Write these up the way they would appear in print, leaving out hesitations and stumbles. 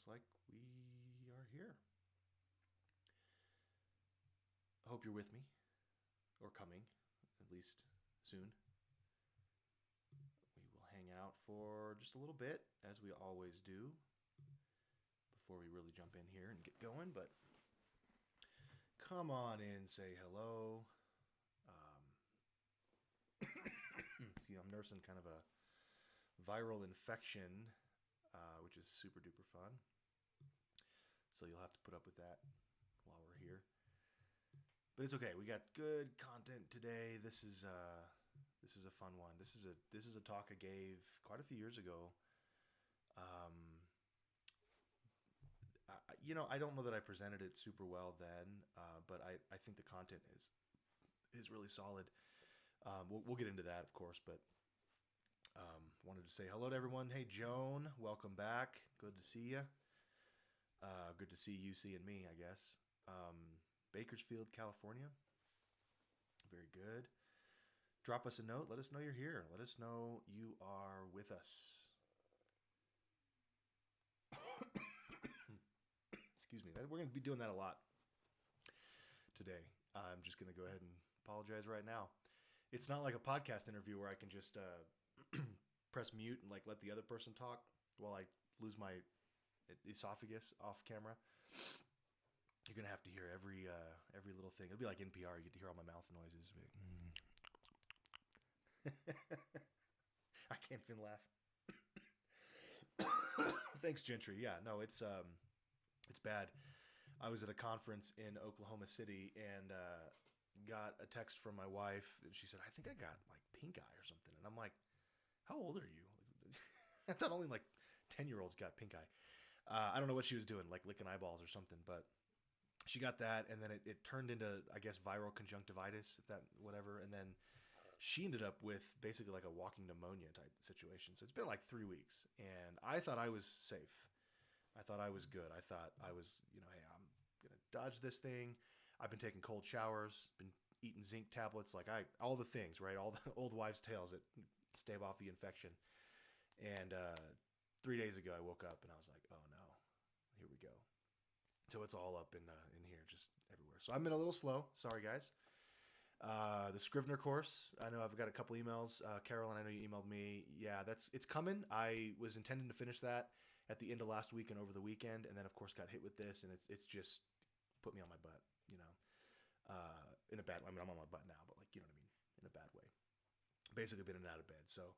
looks like we are here. I hope you're with me, or coming, at least soon. We will hang out for just a little bit, as we always do, before we really jump in here and get going. But come on in, say hello. Excuse me, I'm nursing kind of a viral infection, which is super duper fun. So you'll have to put up with that while we're here. But it's okay. We got good content today. This is a fun one. This is a talk I gave quite a few years ago. I don't know that I presented it super well then, but I think the content is really solid. We'll get into that, of course, but wanted to say hello to everyone. Hey, Joan, welcome back. Good to see you. Good to see you seeing me, I guess. Bakersfield, California. Very good. Drop us a note. Let us know you're here. Let us know you are with us. Excuse me. We're going to be doing that a lot today. I'm just going to go ahead and apologize right now. It's not like a podcast interview where I can just press mute and let the other person talk while I lose my esophagus off camera. You're gonna have to hear every little thing. It'll be like NPR. You get to hear all my mouth noises. I can't even laugh. Thanks, Gentry. Yeah, no, it's bad. I was at a conference in Oklahoma City and got a text from my wife, and she said, "I think I got pink eye or something." And I'm like, "How old are you?" I thought only 10-year-olds got pink eye. I don't know what she was doing, licking eyeballs or something, but she got that, and then it turned into, I guess, viral conjunctivitis, if that, whatever. And then she ended up with basically a walking pneumonia type situation. So it's been 3 weeks, and I thought I was safe. I thought I was good. I thought I was, hey, I'm going to dodge this thing. I've been taking cold showers, been eating zinc tablets, all the things, right? All the old wives' tales that stave off the infection. And 3 days ago, I woke up and I was like, oh no, here we go. So it's all up in here, just everywhere. So I've been a little slow. Sorry, guys. The Scrivener course, I know I've got a couple emails. Carolyn, I know you emailed me. Yeah, it's coming. I was intending to finish that at the end of last week and over the weekend, and then of course got hit with this, and it's just put me on my butt, in a bad way. I mean, I'm on my butt now, but you know what I mean, in a bad way. Basically been in and out of bed. So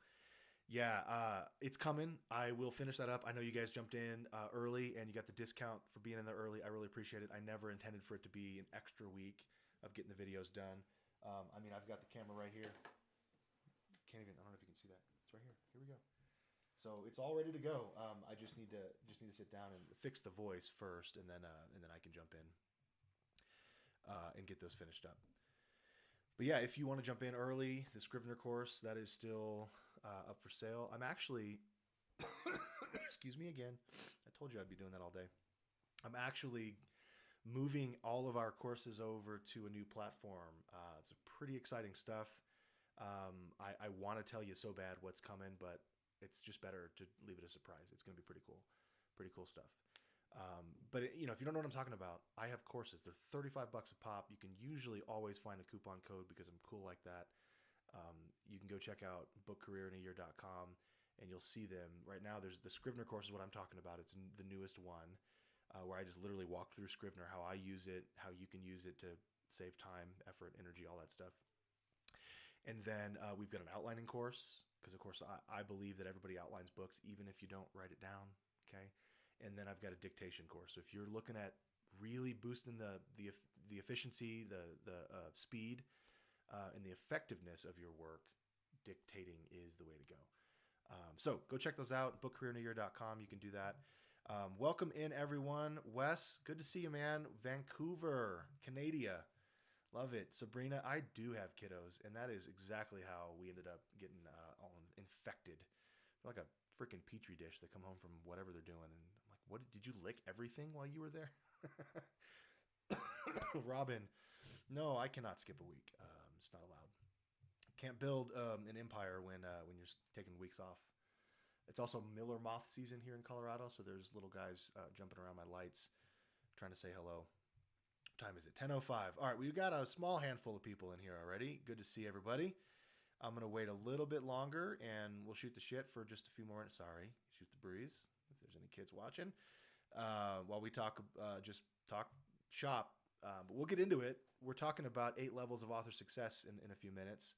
yeah, it's coming. I will finish that up. I know you guys jumped in early and you got the discount for being in there early. I really appreciate it. I never intended for it to be an extra week of getting the videos done. I've got the camera right here. I don't know if you can see that. It's right here. Here we go. So it's all ready to go. I just need to sit down and fix the voice first, and then I can jump in and get those finished up. But yeah, if you want to jump in early, the Scrivener course, that is still up for sale. I'm actually, excuse me again, I told you I'd be doing that all day. I'm actually moving all of our courses over to a new platform. It's pretty exciting stuff. I want to tell you so bad what's coming, but it's just better to leave it a surprise. It's going to be pretty cool stuff. But if you don't know what I'm talking about, I have courses. They're $35 a pop. You can usually always find a coupon code because I'm cool like that. You can go check out bookcareerinAyear.com and you'll see them right now. There's the Scrivener course is what I'm talking about. It's the newest one where I just literally walk through Scrivener, how I use it, how you can use it to save time, effort, energy, all that stuff. And then we've got an outlining course because, of course, I believe that everybody outlines books even if you don't write it down. Okay. And then I've got a dictation course. So if you're looking at really boosting the efficiency, the speed, and the effectiveness of your work, dictating is the way to go. So go check those out. BookcareerinAyear.com. You can do that. Welcome in, everyone. Wes, good to see you, man. Vancouver, Canada. Love it. Sabrina, I do have kiddos, and that is exactly how we ended up getting all infected. Like a freaking petri dish. They come home from whatever they're doing, and I'm like, "What did you lick everything while you were there?" Robin, no, I cannot skip a week. It's not allowed. Can't build an empire when you're taking weeks off. It's also Miller moth season here in Colorado, so there's little guys jumping around my lights trying to say hello. What time is it? 10:05. All right, we've got a small handful of people in here already. Good to see everybody. I'm going to wait a little bit longer, and we'll shoot the shit for just a few more minutes. Sorry, shoot the breeze, if there's any kids watching. While we talk, just talk shop. But we'll get into it. We're talking about 8 levels of author success in a few minutes.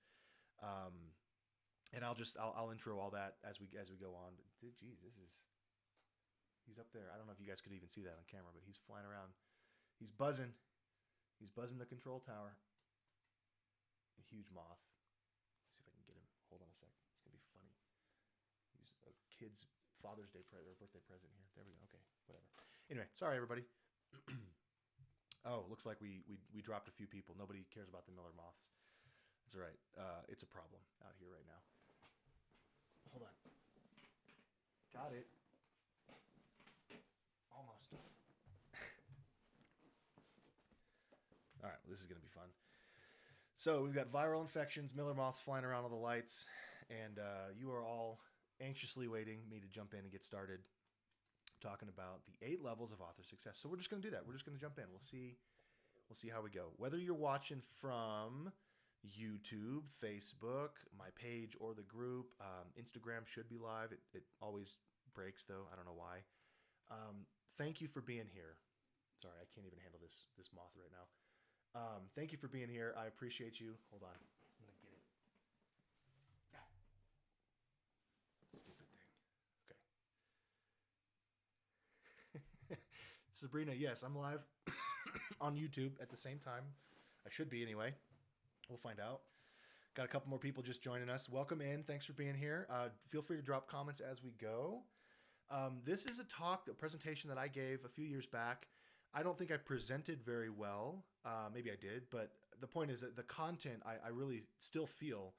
And I'll intro all that as we go on. But geez, he's up there. I don't know if you guys could even see that on camera, but he's flying around. He's buzzing. He's buzzing the control tower. A huge moth. Let's see if I can get him. Hold on a sec. It's gonna be funny. He's a kid's Father's Day present or birthday present here. There we go. Okay, whatever. Anyway, sorry everybody. Oh, looks like we dropped a few people. Nobody cares about the Miller moths. That's all right. It's a problem out here right now. Hold on. Got it. Almost. All right, well, this is going to be fun. So we've got viral infections, Miller moths flying around all the lights, and you are all anxiously waiting me to jump in and get started talking about the 8 levels of author success. So we're just going to do that. We're just going to jump in. We'll see how we go. Whether you're watching from YouTube, Facebook, my page, or the group. Instagram should be live. It always breaks, though. I don't know why. Thank you for being here. Sorry, I can't even handle this moth right now. Thank you for being here. I appreciate you. Hold on. I'm going to get it. Ah. Stupid thing. Okay. Sabrina, yes, I'm live on YouTube at the same time. I should be anyway. We'll find out. Got a couple more people just joining us. Welcome in. Thanks for being here. Feel free to drop comments as we go. This is a presentation that I gave a few years back. I don't think I presented very well. Maybe I did, but the point is that the content I really still feel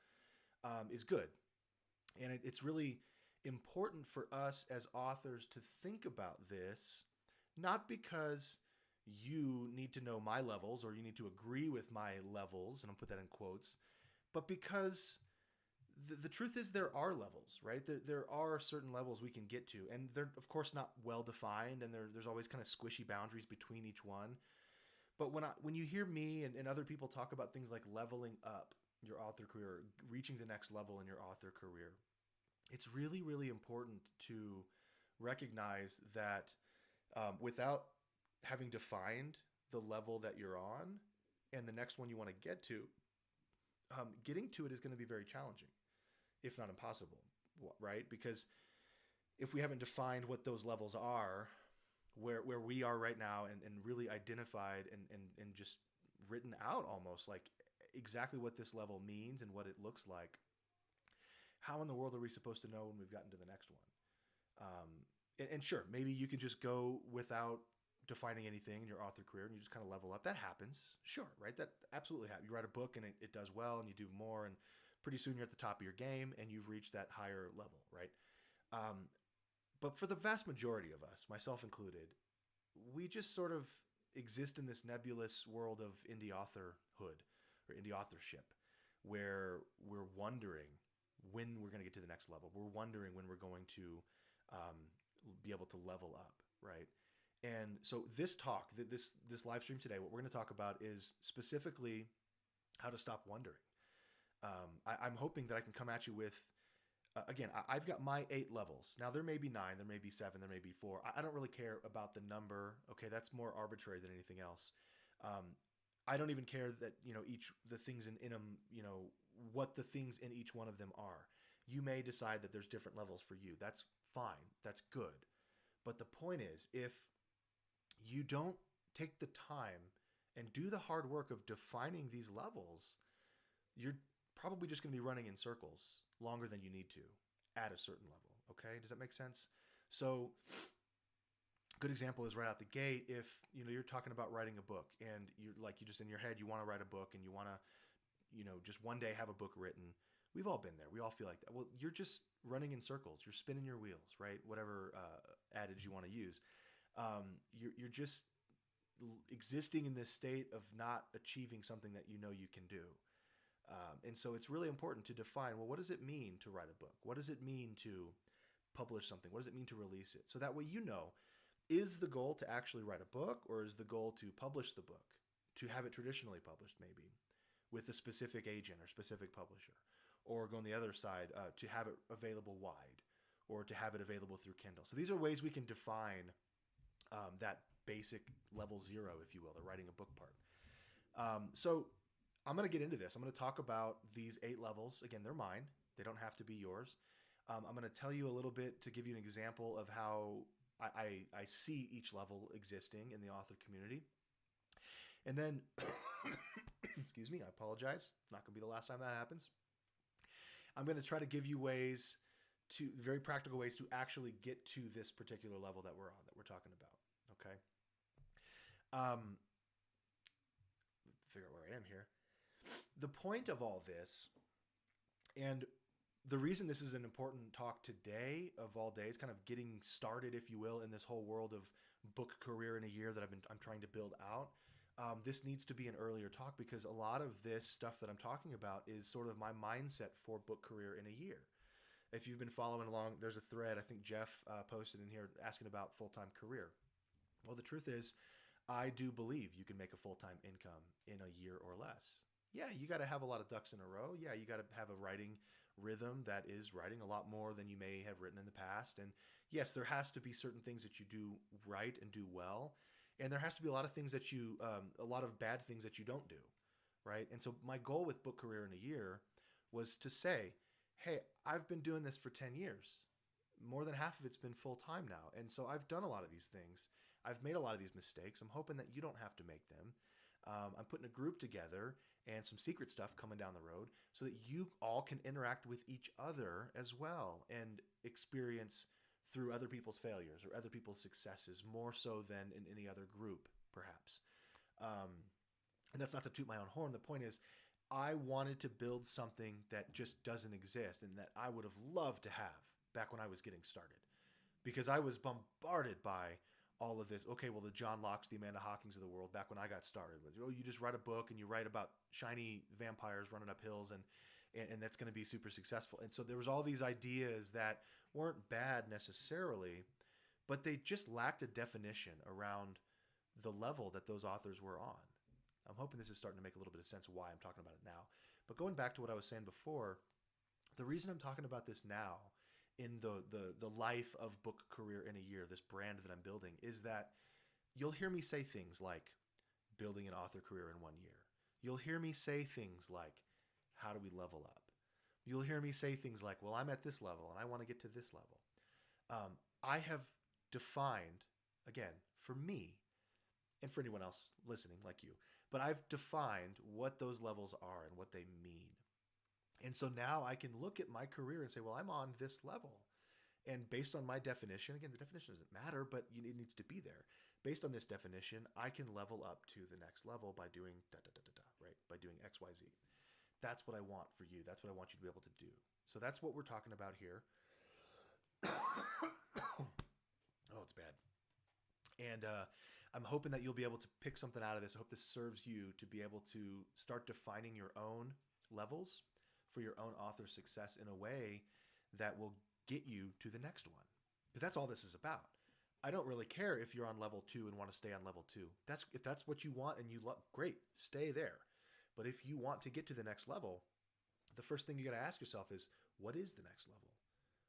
is good. And it's really important for us as authors to think about this, not because you need to know my levels or you need to agree with my levels, and I'll put that in quotes, but because the truth is there are levels, right? There are certain levels we can get to, and they're, of course, not well-defined, and there's always kind of squishy boundaries between each one. But when you hear me and other people talk about things like leveling up your author career, reaching the next level in your author career, it's really, really important to recognize that without having defined the level that you're on and the next one you want to get to, getting to it is going to be very challenging, if not impossible, right? Because if we haven't defined what those levels are, where we are right now, and really identified and just written out almost like exactly what this level means and what it looks like, how in the world are we supposed to know when we've gotten to the next one? And sure, maybe you could just go without defining anything in your author career and you just kind of level up. That happens. Sure, right? That absolutely happens. You write a book and it does well and you do more, and pretty soon you're at the top of your game and you've reached that higher level, right? But for the vast majority of us, myself included, we just sort of exist in this nebulous world of indie authorhood or indie authorship, where we're wondering when we're going to get to the next level. We're wondering when we're going to be able to level up, right? And so this talk, this live stream today, what we're going to talk about is specifically how to stop wondering. I'm hoping that I can come at you with, again, I've got my 8 levels. Now, there may be 9, there may be 7, there may be 4. I don't really care about the number. Okay, that's more arbitrary than anything else. I don't even care that, the things in them, what the things in each one of them are. You may decide that there's different levels for you. That's fine. That's good. But the point is, if you don't take the time and do the hard work of defining these levels, you're probably just going to be running in circles longer than you need to at a certain level. Okay? Does that make sense? So good example is right out the gate. If you're talking about writing a book and you just in your head, you want to write a book and you want to, just one day have a book written. We've all been there. We all feel like that. Well, you're just running in circles. You're spinning your wheels, right? Whatever adage you want to use. You're just existing in this state of not achieving something that you can do. And so it's really important to define, well, what does it mean to write a book? What does it mean to publish something? What does it mean to release it? So that way is the goal to actually write a book, or is the goal to publish the book, to have it traditionally published maybe with a specific agent or specific publisher, or go on the other side to have it available wide, or to have it available through Kindle. So these are ways we can define that basic level 0, if you will, the writing a book part. So I'm going to get into this. I'm going to talk about these 8 levels. Again, they're mine. They don't have to be yours. I'm going to tell you a little bit to give you an example of how I see each level existing in the author community. And then, excuse me, I apologize. It's not going to be the last time that happens. I'm going to try to give you very practical ways to actually get to this particular level that we're talking about. Okay. Figure out where I am here. The point of all this, and the reason this is an important talk today of all days, kind of getting started, if you will, in this whole world of book career in a year that I'm trying to build out. This needs to be an earlier talk because a lot of this stuff that I'm talking about is sort of my mindset for book career in a year. If you've been following along, there's a thread, I think Jeff posted in here asking about full-time career. Well, the truth is, I do believe you can make a full-time income in a year or less. Yeah, you got to have a lot of ducks in a row. Yeah, you got to have a writing rhythm that is writing a lot more than you may have written in the past. And yes, there has to be certain things that you do right and do well. And there has to be a lot of things that a lot of bad things that you don't do, right? And so my goal with book career in a year was to say, hey, I've been doing this for 10 years. More than half of it's been full time now. And so I've done a lot of these things. I've made a lot of these mistakes. I'm hoping that you don't have to make them. I'm putting a group together and some secret stuff coming down the road so that you all can interact with each other as well and experience through other people's failures or other people's successes more so than in any other group, perhaps. And that's not to toot my own horn. The point is, I wanted to build something that just doesn't exist and that I would have loved to have back when I was getting started, because I was bombarded by all of this. Okay, well, the John Lockes, the Amanda Hawkings of the world, back when I got started, was, oh, you just write a book and you write about shiny vampires running up hills and that's going to be super successful. And so there was all these ideas that weren't bad necessarily, but they just lacked a definition around the level that those authors were on. I'm hoping this is starting to make a little bit of sense why I'm talking about it now. But going back to what I was saying before, the reason I'm talking about this now in the life of book career in a year, this brand that I'm building, is that you'll hear me say things like building an author career in 1 year. You'll hear me say things like, how do we level up? You'll hear me say things like, well, I'm at this level and I want to get to this level. I have defined, again, for me and for anyone else listening like you, but I've defined what those levels are and what they mean. And so now I can look at my career and say, well, I'm on this level. And based on my definition, again, the definition doesn't matter, but it needs to be there. Based on this definition, I can level up to the next level by doing right? By doing X, Y, Z. That's what I want for you. That's what I want you to be able to do. So that's what we're talking about here. Oh, it's bad. And I'm hoping that you'll be able to pick something out of this. I hope this serves you to be able to start defining your own levels for your own author success in a way that will get you to the next one. Because that's all this is about. I don't really care if you're on level 2 and want to stay on level 2. If that's what you want and you love, great, stay there. But if you want to get to the next level, the first thing you got to ask yourself is, what is the next level?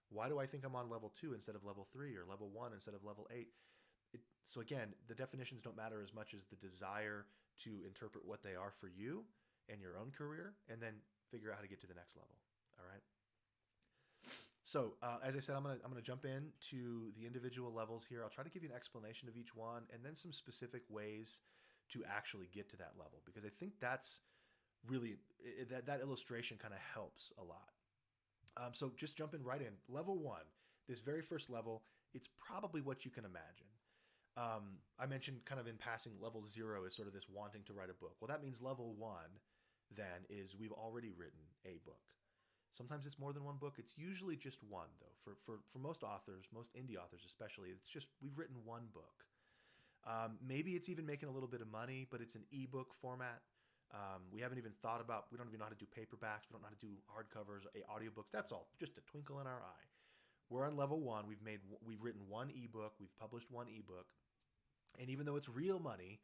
Why do I think I'm on level 2 instead of level 3 or level 1 instead of level 8? So again, the definitions don't matter as much as the desire to interpret what they are for you and your own career, and then figure out how to get to the next level. All right. So as I said, I'm gonna jump into the individual levels here. I'll try to give you an explanation of each one, and then some specific ways to actually get to that level, because I think that's really that illustration kind of helps a lot. So just jumping right in. Level 1, this very first level, it's probably what you can imagine. I mentioned kind of in passing, level 0 is sort of this wanting to write a book. Well, that means level 1 then is we've already written a book. Sometimes it's more than one book. It's usually just one, though. For most authors, most indie authors especially, it's just we've written one book. Maybe it's even making a little bit of money, but it's an ebook format. We don't even know how to do paperbacks. We don't know how to do hardcovers, audiobooks. That's all just a twinkle in our eye. We're on level 1. We've written one ebook. We've published one ebook. And even though it's real money,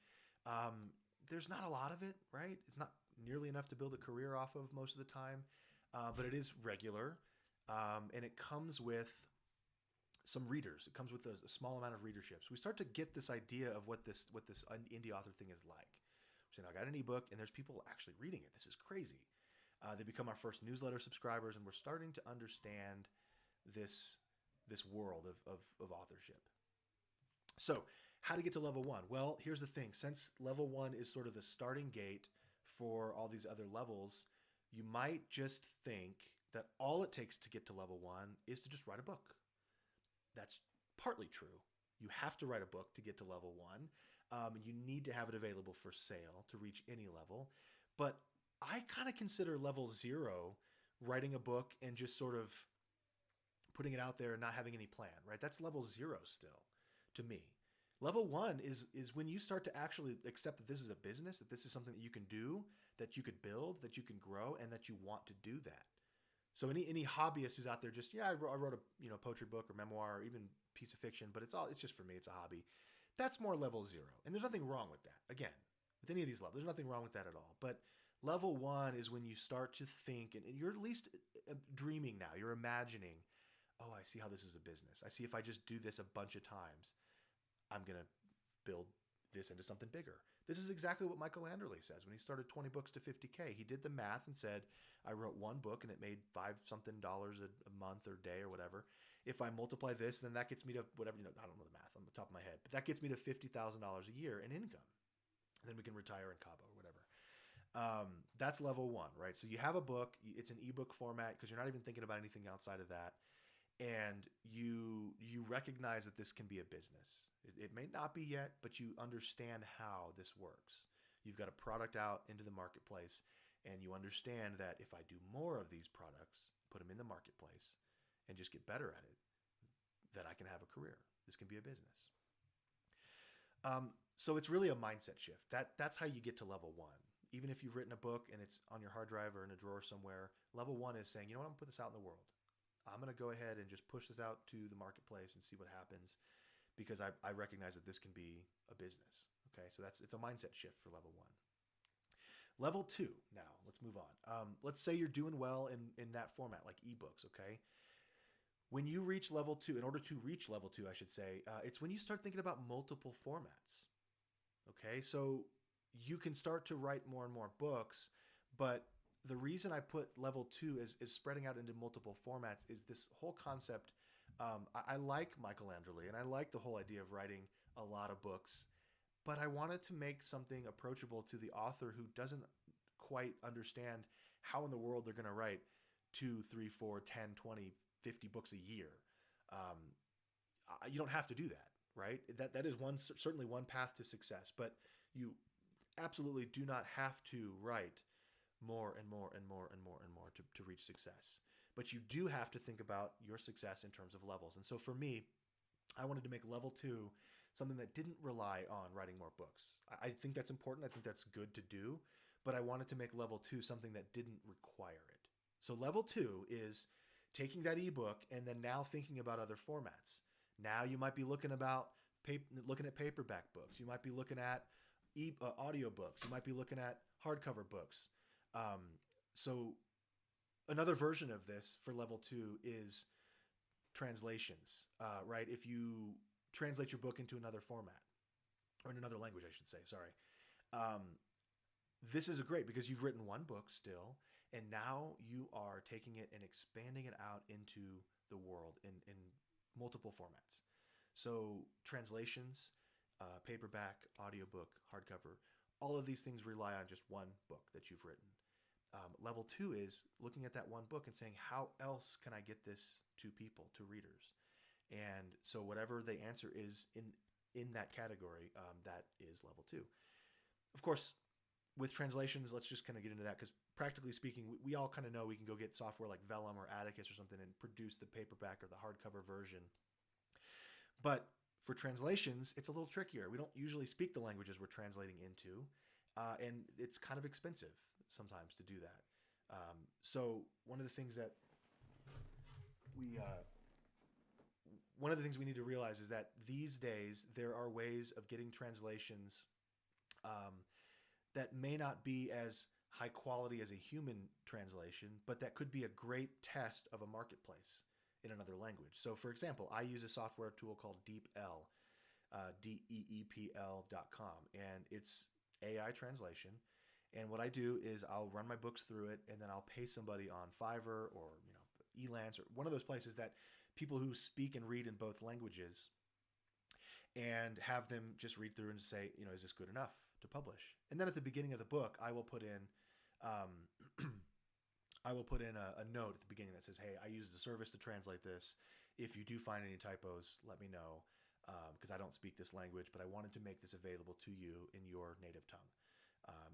there's not a lot of it, right? It's not nearly enough to build a career off of most of the time, but it is regular, and it comes with some readers. It comes with a small amount of readership. So we start to get this idea of what this indie author thing is like. We're saying, I got an ebook, and there's people actually reading it. This is crazy. They become our first newsletter subscribers, and we're starting to understand this world of authorship. So how to get to level 1? Well, here's the thing. Since level 1 is sort of the starting gate for all these other levels, you might just think that all it takes to get to level 1 is to just write a book. That's partly true. You have to write a book to get to level 1. You need to have it available for sale to reach any level. But I kind of consider level 0 writing a book and just sort of putting it out there and not having any plan, right? That's level 0 still, to me. Level 1 is when you start to actually accept that this is a business, that this is something that you can do, that you could build, that you can grow, and that you want to do that. So any hobbyist who's out there just, I wrote a poetry book or memoir or even piece of fiction, but it's just for me, it's a hobby. That's more level 0. And there's nothing wrong with that. Again, with any of these levels, there's nothing wrong with that at all. But level 1 is when you start to think, and you're at least dreaming now. You're imagining, oh, I see how this is a business. I see if I just do this a bunch of times, I'm going to build this into something bigger. This is exactly what Michael Anderle says when he started 20 books to 50K. He did the math and said, I wrote one book and it made $5-something a month or day or whatever. If I multiply this, then that gets me to whatever, I don't know the math on the top of my head, but that gets me to $50,000 a year in income. And then we can retire in Cabo or whatever. That's level 1, right? So you have a book, it's an ebook format because you're not even thinking about anything outside of that. And you recognize that this can be a business. It may not be yet, but you understand how this works. You've got a product out into the marketplace, and you understand that if I do more of these products, put them in the marketplace, and just get better at it, that I can have a career. This can be a business. So it's really a mindset shift. That's how you get to level 1. Even if you've written a book and it's on your hard drive or in a drawer somewhere, level 1 is saying, you know what, I'm going to put this out in the world. I'm going to go ahead and just push this out to the marketplace and see what happens because I recognize that this can be a business. Okay, so it's a mindset shift for level 1. Level 2, now, let's move on. Let's say you're doing well in that format, like ebooks, okay? When you reach level 2, in order to reach level 2, I should say, it's when you start thinking about multiple formats. Okay, so you can start to write more and more books, but the reason I put level 2 is spreading out into multiple formats is this whole concept. I like Michael Anderle, and I like the whole idea of writing a lot of books, but I wanted to make something approachable to the author who doesn't quite understand how in the world they're going to write 2, 3, 4, 10, 20, 50 books a year. You don't have to do that, right? That is certainly one path to success, but you absolutely do not have to write more and more and more and more and more to reach success. But you do have to think about your success in terms of levels. And so for me, I wanted to make level 2 something that didn't rely on writing more books. I think that's important. I think that's good to do. But I wanted to make level 2 something that didn't require it. So level 2 is taking that ebook and then now thinking about other formats. Now you might be looking at paperback books. You might be looking at audio books. You might be looking at hardcover books. So another version of this for level 2 is translations, right? If you translate your book into another format or in another language, I should say, sorry. This is great because you've written one book still, and now you are taking it and expanding it out into the world in multiple formats. So translations, paperback, audiobook, hardcover, all of these things rely on just one book that you've written. Level 2 is looking at that one book and saying, how else can I get this to people, to readers? And so whatever the answer is in that category, that is level 2. Of course, with translations, let's just kind of get into that because practically speaking, we all kind of know we can go get software like Vellum or Atticus or something and produce the paperback or the hardcover version. But for translations, it's a little trickier. We don't usually speak the languages we're translating into, and it's kind of expensive sometimes to do that. So one of the things that one of the things we need to realize is that these days there are ways of getting translations that may not be as high quality as a human translation, but that could be a great test of a marketplace in another language. So, for example, I use a software tool called DeepL, DEEPL.com, and it's AI translation. And what I do is I'll run my books through it, and then I'll pay somebody on Fiverr or Elance or one of those places that people who speak and read in both languages, and have them just read through and say, is this good enough to publish? And then at the beginning of the book, I will put in a note at the beginning that says, hey, I use the service to translate this. If you do find any typos, let me know, because I don't speak this language, but I wanted to make this available to you in your native tongue.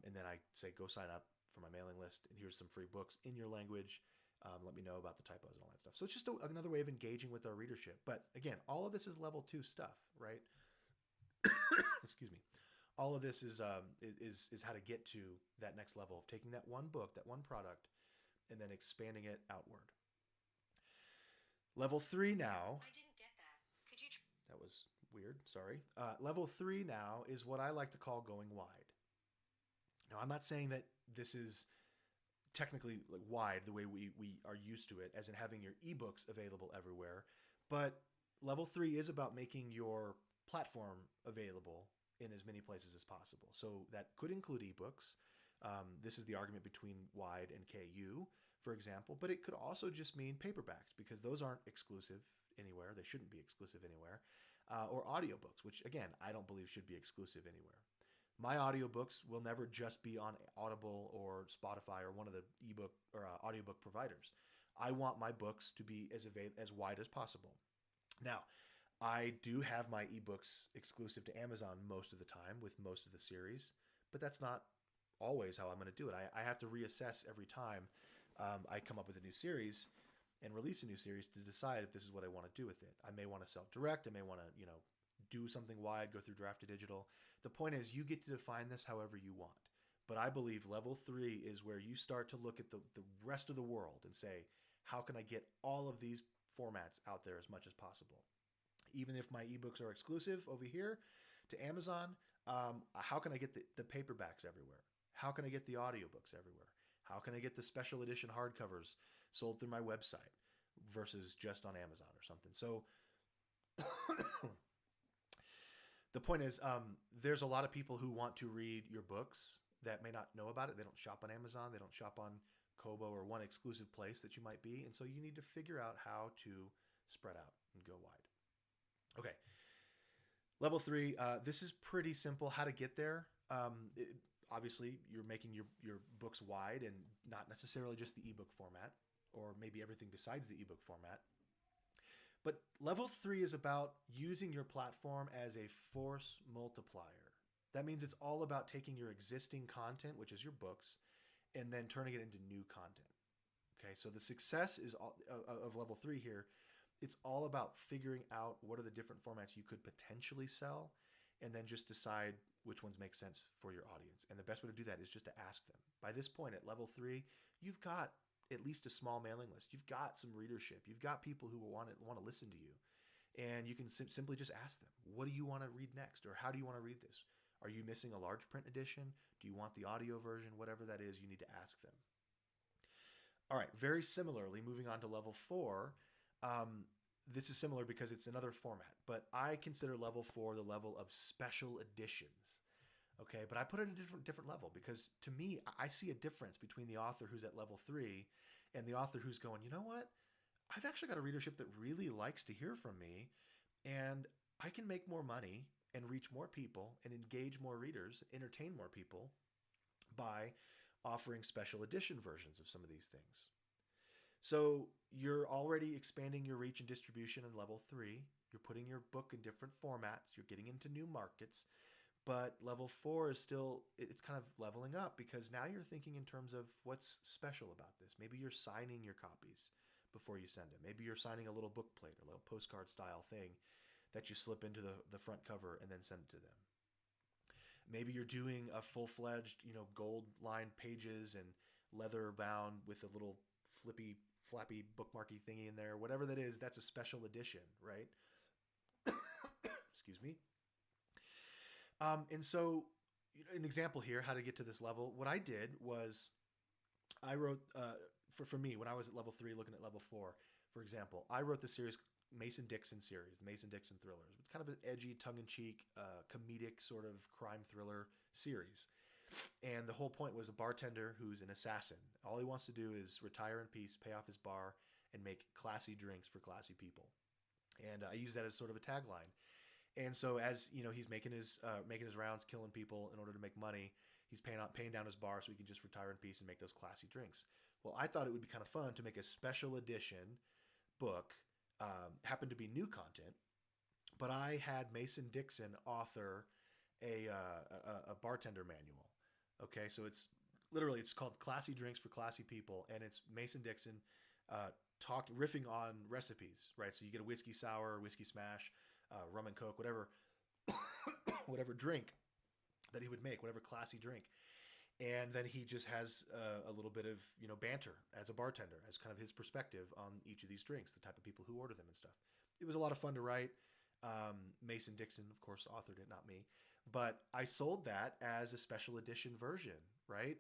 And then I say, go sign up for my mailing list, and here's some free books in your language. Let me know about the typos and all that stuff. So it's just another way of engaging with our readership. But again, all of this is level 2 stuff, right? Excuse me. All of this is how to get to that next level of taking that one book, that one product, and then expanding it outward. Level 3 now. I didn't get that. Could you? That was weird. Sorry. Level 3 now is what I like to call going wide. Now, I'm not saying that this is technically like wide the way we are used to it, as in having your ebooks available everywhere. But level 3 is about making your platform available in as many places as possible. So that could include ebooks. This is the argument between wide and KU, for example, but it could also just mean paperbacks, because those aren't exclusive anywhere. They shouldn't be exclusive anywhere. Or audiobooks, which again, I don't believe should be exclusive anywhere. My audiobooks will never just be on Audible or Spotify or one of the ebook or audiobook providers. I want my books to be as wide as possible. Now, I do have my ebooks exclusive to Amazon most of the time with most of the series, but that's not always how I'm going to do it. I have to reassess every time I come up with a new series and release a new series to decide if this is what I want to do with it. I may want to sell direct. I may want to, do something wide, go through Draft to Digital. The point is, you get to define this however you want. But I believe level 3 is where you start to look at the rest of the world and say, how can I get all of these formats out there as much as possible? Even if my ebooks are exclusive over here to Amazon, how can I get the paperbacks everywhere? How can I get the audiobooks everywhere? How can I get the special edition hardcovers sold through my website versus just on Amazon or something? So the point is, there's a lot of people who want to read your books that may not know about it. They don't shop on Amazon. They don't shop on Kobo or one exclusive place that you might be. And so you need to figure out how to spread out and go wide. Okay. Level 3, this is pretty simple how to get there. Obviously, you're making your books wide and not necessarily just the ebook format, or maybe everything besides the ebook format. But level 3 is about using your platform as a force multiplier. That means it's all about taking your existing content, which is your books, and then turning it into new content. Okay, so the success is of level 3 here. It's all about figuring out what are the different formats you could potentially sell, and then just decide which ones make sense for your audience. And the best way to do that is just to ask them. By this point at level 3, you've got at least a small mailing list. You've got some readership. You've got people who will want to listen to you. And you can simply just ask them, what do you want to read next? Or how do you want to read this? Are you missing a large print edition? Do you want the audio version? Whatever that is, you need to ask them. All right, very similarly, moving on to level 4, this is similar because it's another format, but I consider level 4 the level of special editions. Okay, but I put it at a different level because to me, I see a difference between the author who's at level 3 and the author who's going, you know what? I've actually got a readership that really likes to hear from me, and I can make more money and reach more people and engage more readers, entertain more people by offering special edition versions of some of these things. So you're already expanding your reach and distribution in level 3. You're putting your book in different formats. You're getting into new markets. But level 4 is still, it's kind of leveling up because now you're thinking in terms of what's special about this. Maybe you're signing your copies before you send them. Maybe you're signing a little book plate or a little postcard style thing that you slip into the front cover and then send it to them. Maybe you're doing a full-fledged, gold lined pages and leather bound with a little flippy flappy bookmarky thingy in there, whatever that is, that's a special edition, right? Excuse me. And so, an example here, how to get to this level. What I did was I wrote, for me, when I was at level 3, looking at level 4, for example, I wrote the series Mason-Dixon series, the Mason-Dixon thrillers. It's kind of an edgy, tongue-in-cheek, comedic sort of crime thriller series. And the whole point was a bartender who's an assassin. All he wants to do is retire in peace, pay off his bar, and make classy drinks for classy people. And I use that as sort of a tagline. And so as he's making his rounds, killing people in order to make money. He's paying down his bar so he can just retire in peace and make those classy drinks. Well, I thought it would be kind of fun to make a special edition book. Happened to be new content, but I had Mason-Dixon author a bartender manual. Okay, so it's called Classy Drinks for Classy People, and it's Mason-Dixon riffing on recipes, right? So you get a whiskey sour, whiskey smash, rum and coke, whatever whatever drink that he would make, whatever classy drink. And then he just has a little bit of banter as a bartender, as kind of his perspective on each of these drinks, the type of people who order them and stuff. It was a lot of fun to write. Mason-Dixon, of course, authored it, not me. But I sold that as a special edition version, right?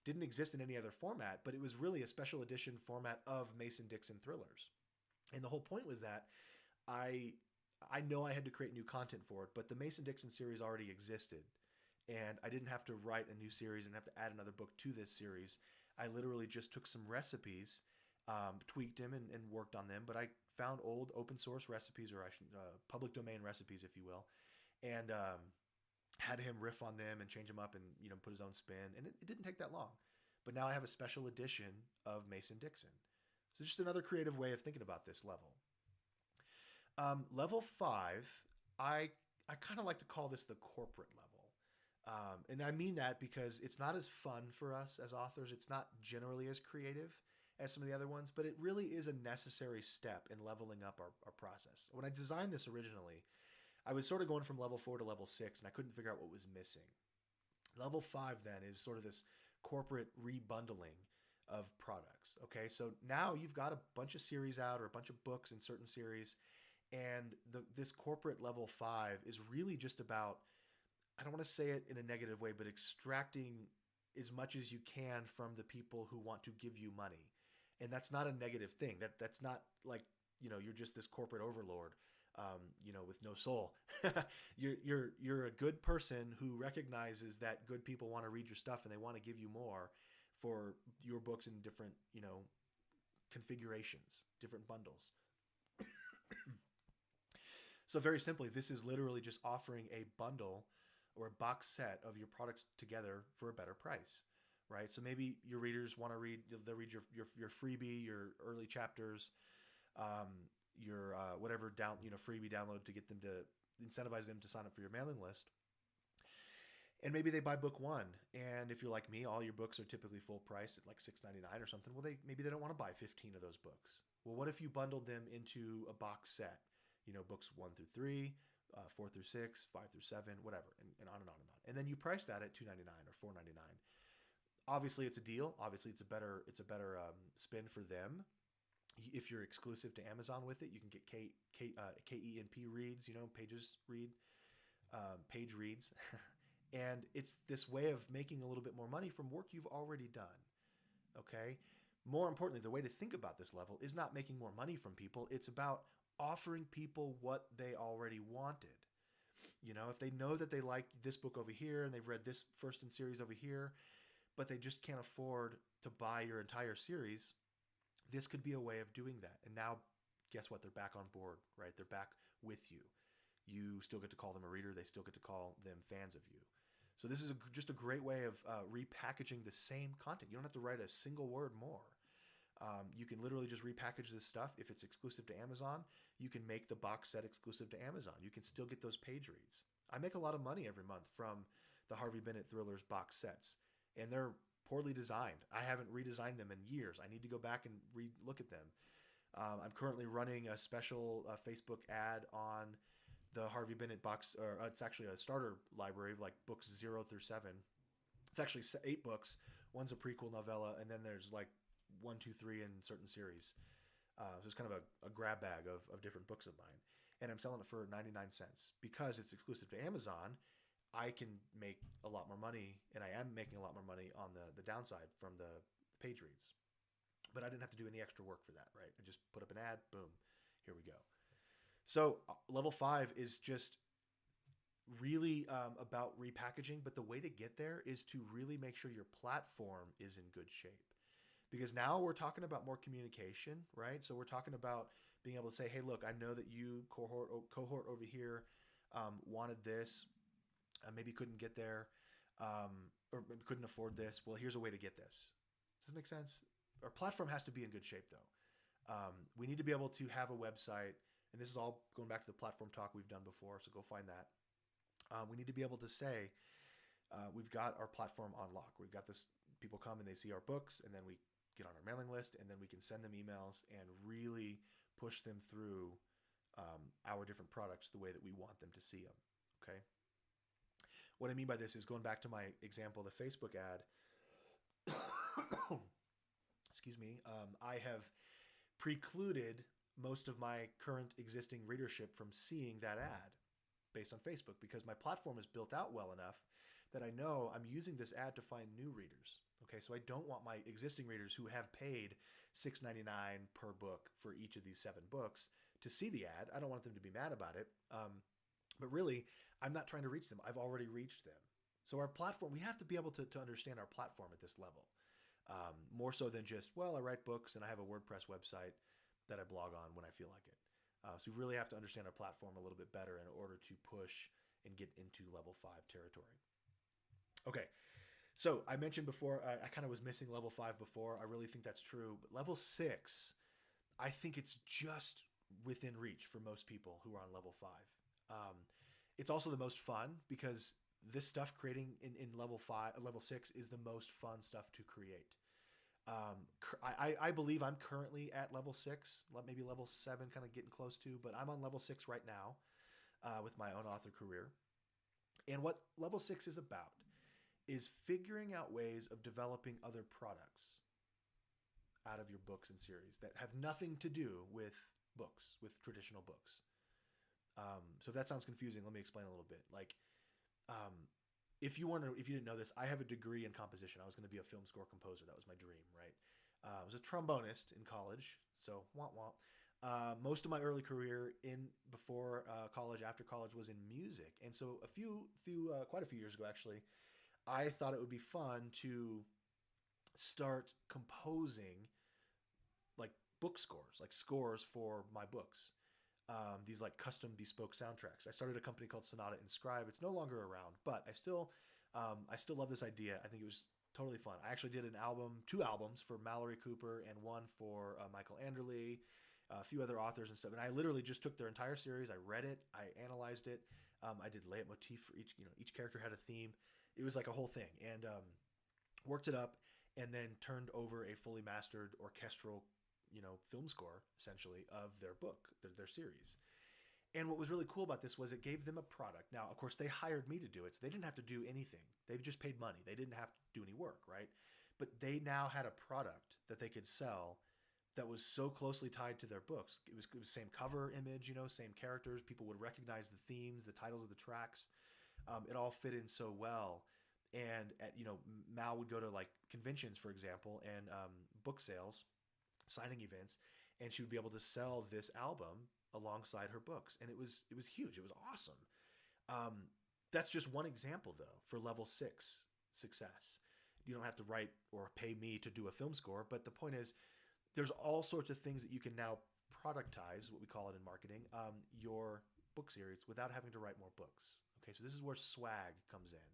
Didn't exist in any other format, but it was really a special edition format of Mason-Dixon thrillers. And the whole point was that I know I had to create new content for it, but the Mason-Dixon series already existed. And I didn't have to write a new series and have to add another book to this series. I literally just took some recipes, tweaked them, and worked on them. But I found old open source recipes, or public domain recipes, if you will, and had him riff on them and change them up and put his own spin. And it didn't take that long. But now I have a special edition of Mason-Dixon. So just another creative way of thinking about this level. Level 5, I kind of like to call this the corporate level. And I mean that because it's not as fun for us as authors. It's not generally as creative as some of the other ones, but it really is a necessary step in leveling up our process. When I designed this originally, I was sort of going from level 4 to level 6, and I couldn't figure out what was missing. Level 5 then is sort of this corporate rebundling of products. Okay, so now you've got a bunch of series out, or a bunch of books in certain series, and this corporate level 5 is really just about, I don't want to say it in a negative way, but extracting as much as you can from the people who want to give you money. And that's not a negative thing. That's not like, you're just this corporate overlord, with no soul. You're a good person who recognizes that good people want to read your stuff and they want to give you more for your books in different, configurations, different bundles. So very simply, this is literally just offering a bundle or a box set of your products together for a better price, right? So maybe your readers want to they'll read your freebie, your early chapters, your whatever freebie download to get them to incentivize them to sign up for your mailing list. And maybe they buy book 1, and if you're like me, all your books are typically full price at like $6.99 or something. Well, maybe they don't want to buy 15 of those books. Well, what if you bundled them into a box set? Books 1 through 3. 4 through 6, 5 through 7, whatever, and on and on and on. And then you price that at $2.99 or $4.99. Obviously, it's a deal. Obviously, it's a better spin for them. If you're exclusive to Amazon with it, you can get KENP reads, page reads, and it's this way of making a little bit more money from work you've already done. Okay. More importantly, the way to think about this level is not making more money from people. It's about offering people what they already wanted. If they know that they like this book over here and they've read this first in series over here, but they just can't afford to buy your entire series, this could be a way of doing that. And now, guess what? They're back on board, right? They're back with you. You still get to call them a reader. They still get to call them fans of you. So this is just a great way of repackaging the same content. You don't have to write a single word more. You can literally just repackage this stuff. If it's exclusive to Amazon, you can make the box set exclusive to Amazon. You can still get those page reads. I make a lot of money every month from the Harvey Bennett Thrillers box sets, and they're poorly designed. I haven't redesigned them in years. I need to go back and look at them. I'm currently running a special Facebook ad on the Harvey Bennett box, or it's actually a starter library of like books 0 through 7. It's actually 8 books. One's a prequel novella, and then there's like one, two, three in certain series. So it's kind of a grab bag of different books of mine. And I'm selling it for 99 cents. Because it's exclusive to Amazon, I can make a lot more money, and I am making a lot more money on the downside from the page reads. But I didn't have to do any extra work for that, right? I just put up an ad, boom, here we go. So level 5 is just really about repackaging, but the way to get there is to really make sure your platform is in good shape. Because now we're talking about more communication, right? So we're talking about being able to say, hey, look, I know that you cohort over here wanted this, maybe couldn't get there, or maybe couldn't afford this. Well, here's a way to get this. Does that make sense? Our platform has to be in good shape, though. We need to be able to have a website, and this is all going back to the platform talk we've done before, so go find that. We need to be able to say, we've got our platform on lock. We've got this, people come and they see our books, and then we get on our mailing list, and then we can send them emails and really push them through our different products the way that we want them to see them, okay? What I mean by this is going back to my example, the Facebook ad. Excuse me. I have precluded most of my current existing readership from seeing that ad based on Facebook because my platform is built out well enough that I know I'm using this ad to find new readers. Okay, so I don't want my existing readers who have paid $6.99 per book for each of these 7 books to see the ad. I don't want them to be mad about it. But really, I'm not trying to reach them. I've already reached them. So our platform, we have to be able to understand our platform at this level. More so than just, well, I write books and I have a WordPress website that I blog on when I feel like it. So we really have to understand our platform a little bit better in order to push and get into level 5 territory. Okay, so I mentioned before, I kind of was missing level 5 before. I really think that's true. But level 6, I think it's just within reach for most people who are on level 5. It's also the most fun because this stuff creating in level 6 is the most fun stuff to create. I believe I'm currently at level 6, maybe level 7, kind of getting close to, but I'm on level 6 right now with my own author career. And what level 6 is about is figuring out ways of developing other products out of your books and series that have nothing to do with books, with traditional books. So if that sounds confusing, let me explain a little bit. Like, if you didn't know this, I have a degree in composition. I was going to be a film score composer. That was my dream, right? I was a trombonist in college, so womp womp. Most of my early career before college, after college, was in music, and so quite a few years ago, actually, I thought it would be fun to start composing like book scores, like scores for my books. These like custom bespoke soundtracks. I started a company called Sonata Inscribe. It's no longer around, but I still love this idea. I think it was totally fun. I actually did 2 albums for Mallory Cooper and one for Michael Anderle, a few other authors and stuff. And I literally just took their entire series. I read it. I analyzed it. I did leitmotif for each character had a theme. It was like a whole thing, and worked it up, and then turned over a fully mastered orchestral film score, essentially, of their book, their series. And what was really cool about this was it gave them a product. Now, of course, they hired me to do it, so they didn't have to do anything. They just paid money. They didn't have to do any work, right? But they now had a product that they could sell that was so closely tied to their books. It was same cover image, same characters. People would recognize the themes, the titles of the tracks. It all fit in so well. And Mal would go to like conventions, for example, and book sales, signing events, and she would be able to sell this album alongside her books, and it was huge. It was awesome. That's just one example, though, for level 6 success. You don't have to write or pay me to do a film score, but the point is, there's all sorts of things that you can now productize, what we call it in marketing, your book series without having to write more books. Okay, so this is where swag comes in.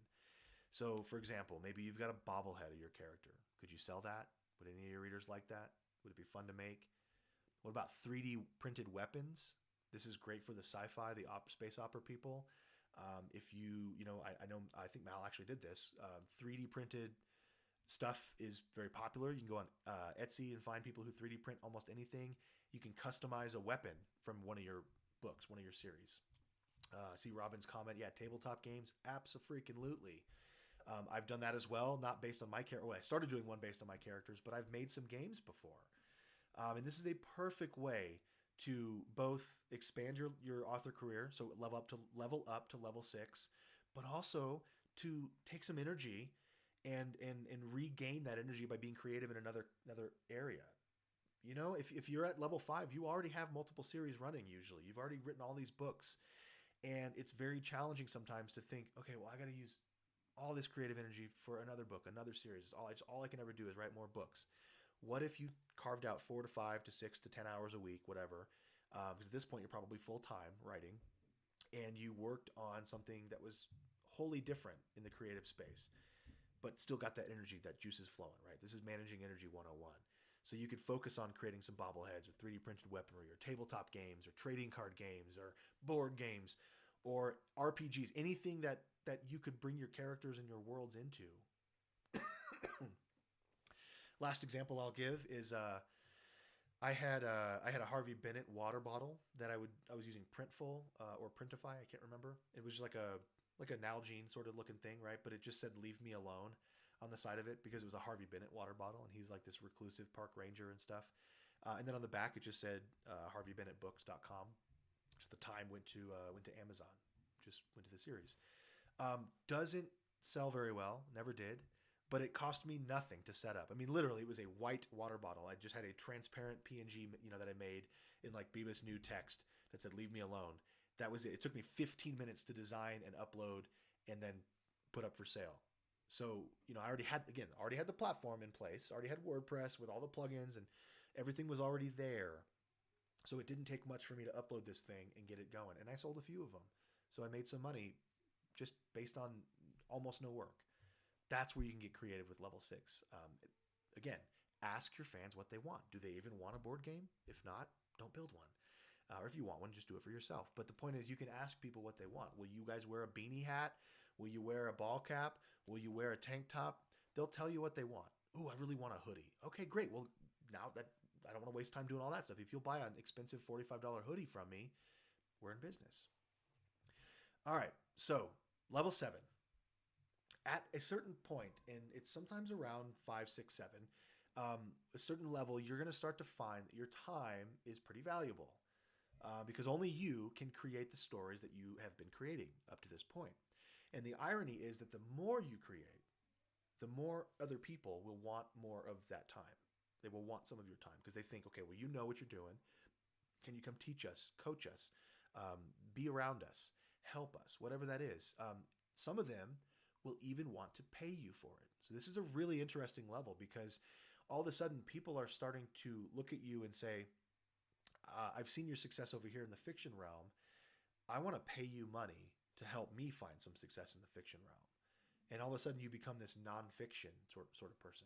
So, for example, maybe you've got a bobblehead of your character. Could you sell that? Would any of your readers like that? Would it be fun to make? What about 3D printed weapons? This is great for the sci-fi, the space opera people. If I think Mal actually did this. 3D printed stuff is very popular. You can go on Etsy and find people who 3D print almost anything. You can customize a weapon from one of your books, one of your series. See Robin's comment, yeah, tabletop games, abso-freaking-lutely. I've done that as well, not based on my character. Well, I started doing one based on my characters, but I've made some games before. And this is a perfect way to both expand your author career, so level up to level 6, but also to take some energy and regain that energy by being creative in another area. You know, if you're at level 5, you already have multiple series running usually. You've already written all these books. And it's very challenging sometimes to think, okay, well, I got to use all this creative energy for another book, another series. It's all I can ever do is write more books. What if you carved out 4 to 5 to 6 to 10 hours a week, whatever, because at this point you're probably full-time writing, and you worked on something that was wholly different in the creative space, but still got that energy, that juice is flowing, right? This is managing energy 101. So you could focus on creating some bobbleheads or 3D printed weaponry or tabletop games or trading card games or board games or RPGs, anything that you could bring your characters and your worlds into. Last example I'll give is I had a Harvey Bennett water bottle that I was using Printful or Printify, I can't remember. It was like a Nalgene sort of looking thing, right? But it just said "Leave me alone" on the side of it because it was a Harvey Bennett water bottle, and he's like this reclusive park ranger and stuff. And then on the back it just said HarveyBennettBooks.com. Which at the time went to Amazon, just went to the series. Doesn't sell very well, never did, but it cost me nothing to set up. I mean, literally, it was a white water bottle. I just had a transparent PNG, that I made in like Beavis New text that said "Leave me alone." That was it. It took me 15 minutes to design and upload and then put up for sale. So, I already had the platform in place, already had WordPress with all the plugins, and everything was already there. So it didn't take much for me to upload this thing and get it going. And I sold a few of them. So I made some money just based on almost no work. That's where you can get creative with level 6. Again, ask your fans what they want. Do they even want a board game? If not, don't build one. Or if you want one, just do it for yourself. But the point is, you can ask people what they want. Will you guys wear a beanie hat? Will you wear a ball cap? Will you wear a tank top? They'll tell you what they want. Ooh, I really want a hoodie. Okay, great. Well, now that I don't want to waste time doing all that stuff. If you'll buy an expensive $45 hoodie from me, we're in business. All right, so level 7. At a certain point, and it's sometimes around 5, 6, 7, a certain level, you're going to start to find that your time is pretty valuable because only you can create the stories that you have been creating up to this point. And the irony is that the more you create, the more other people will want more of that time. They will want some of your time because they think, okay, well, you know what you're doing. Can you come teach us, coach us, be around us, help us, whatever that is. Some of them will even want to pay you for it. So this is a really interesting level because all of a sudden people are starting to look at you and say, I've seen your success over here in the fiction realm. I want to pay you money to help me find some success in the fiction realm. And all of a sudden you become this nonfiction sort of person.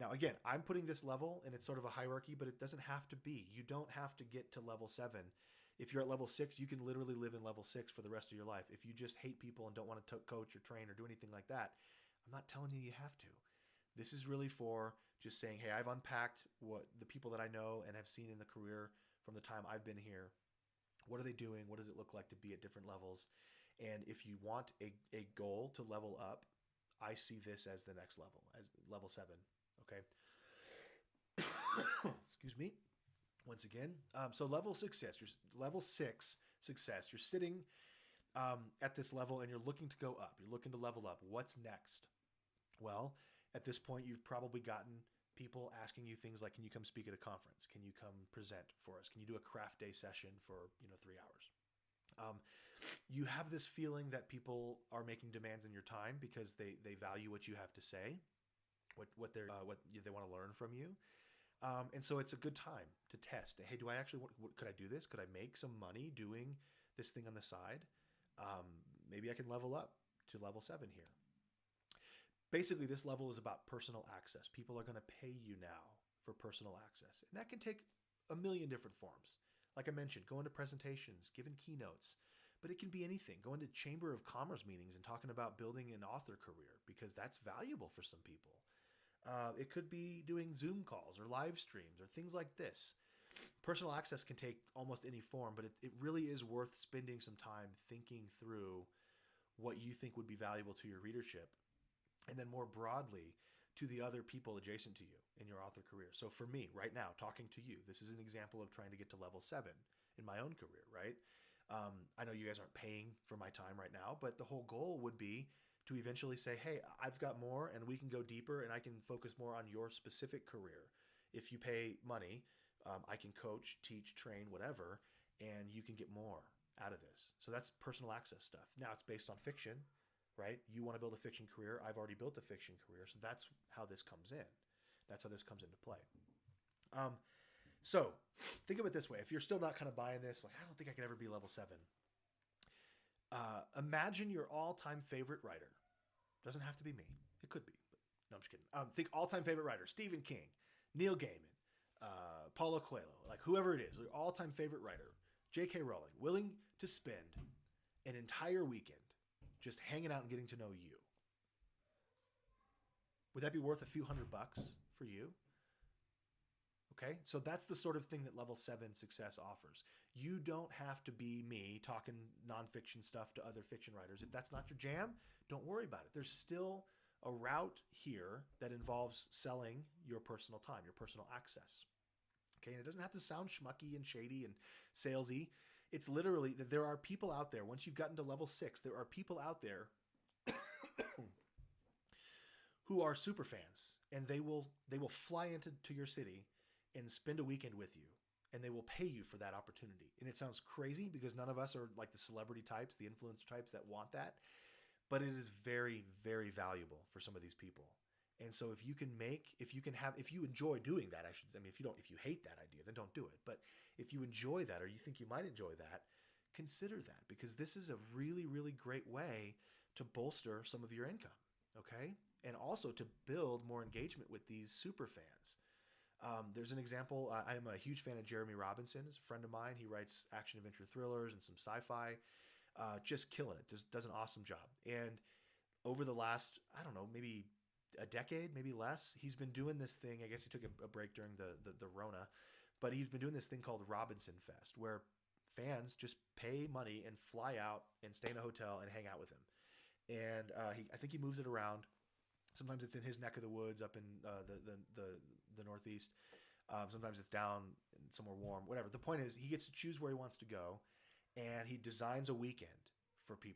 Now, again, I'm putting this level, and it's sort of a hierarchy, but it doesn't have to be. You don't have to get to level 7. If you're at level 6, you can literally live in level 6 for the rest of your life. If you just hate people and don't want to coach or train or do anything like that, I'm not telling you have to. This is really for just saying, hey, I've unpacked what the people that I know and have seen in the career from the time I've been here. What are they doing? What does it look like to be at different levels? And if you want a goal to level up, I see this as the next level, as level 7. Okay. Excuse me. Once again. So level 6 success. You're sitting at this level and you're looking to go up. You're looking to level up. What's next? Well, at this point, you've probably gotten people asking you things like, can you come speak at a conference? Can you come present for us? Can you do a craft day session for 3 hours? You have this feeling that people are making demands on your time because they value what you have to say, what they want to learn from you. And so it's a good time to test. Hey, do I actually could I do this? Could I make some money doing this thing on the side? Maybe I can level up to level 7 here. Basically, this level is about personal access. People are going to pay you now for personal access. And that can take a million different forms. Like I mentioned, going to presentations, giving keynotes, but it can be anything. Going to Chamber of Commerce meetings and talking about building an author career because that's valuable for some people. It could be doing Zoom calls or live streams or things like this. Personal access can take almost any form, but it really is worth spending some time thinking through what you think would be valuable to your readership and then more broadly to the other people adjacent to you in your author career. So for me right now, talking to you, this is an example of trying to get to level 7 in my own career, right? I know you guys aren't paying for my time right now, but the whole goal would be to eventually say, hey, I've got more and we can go deeper and I can focus more on your specific career. If you pay money, I can coach, teach, train, whatever, and you can get more out of this. So that's personal access stuff. Now it's based on fiction, right? You want to build a fiction career. I've already built a fiction career. So that's how this comes in. That's how this comes into play. So think of it this way. If you're still not kind of buying this, like, I don't think I could ever be level 7. Imagine your all-time favorite writer. Doesn't have to be me. It could be. But no, I'm just kidding. Think all-time favorite writer. Stephen King, Neil Gaiman, Paulo Coelho, like whoever it is, your all-time favorite writer, J.K. Rowling, willing to spend an entire weekend just hanging out and getting to know you. Would that be worth a few $100 for you? Okay, so that's the sort of thing that level 7 success offers. You don't have to be me talking nonfiction stuff to other fiction writers. If that's not your jam, don't worry about it. There's still a route here that involves selling your personal time, your personal access. Okay, and it doesn't have to sound schmucky and shady and salesy. It's literally that there are people out there, once you've gotten to level 6, there are people out there who are super fans, and they will fly into your city and spend a weekend with you, and they will pay you for that opportunity. And it sounds crazy because none of us are like the celebrity types, the influencer types that want that, but it is very, very valuable for some of these people. And so if you enjoy doing that, if you hate that idea, then don't do it. But if you enjoy that, or you think you might enjoy that, consider that, because this is a really, really great way to bolster some of your income. Okay. And also to build more engagement with these super fans. There's an example. I'm a huge fan of Jeremy Robinson. He's a friend of mine. He writes action-adventure thrillers and some sci-fi. Just killing it. Just does an awesome job. And over the last, I don't know, maybe a decade, maybe less, he's been doing this thing. I guess he took a break during the Rona, but he's been doing this thing called Robinson Fest, where fans just pay money and fly out and stay in a hotel and hang out with him. And I think he moves it around. Sometimes it's in his neck of the woods up in the Northeast. Sometimes it's down somewhere warm, whatever. The point is he gets to choose where he wants to go, and he designs a weekend for people.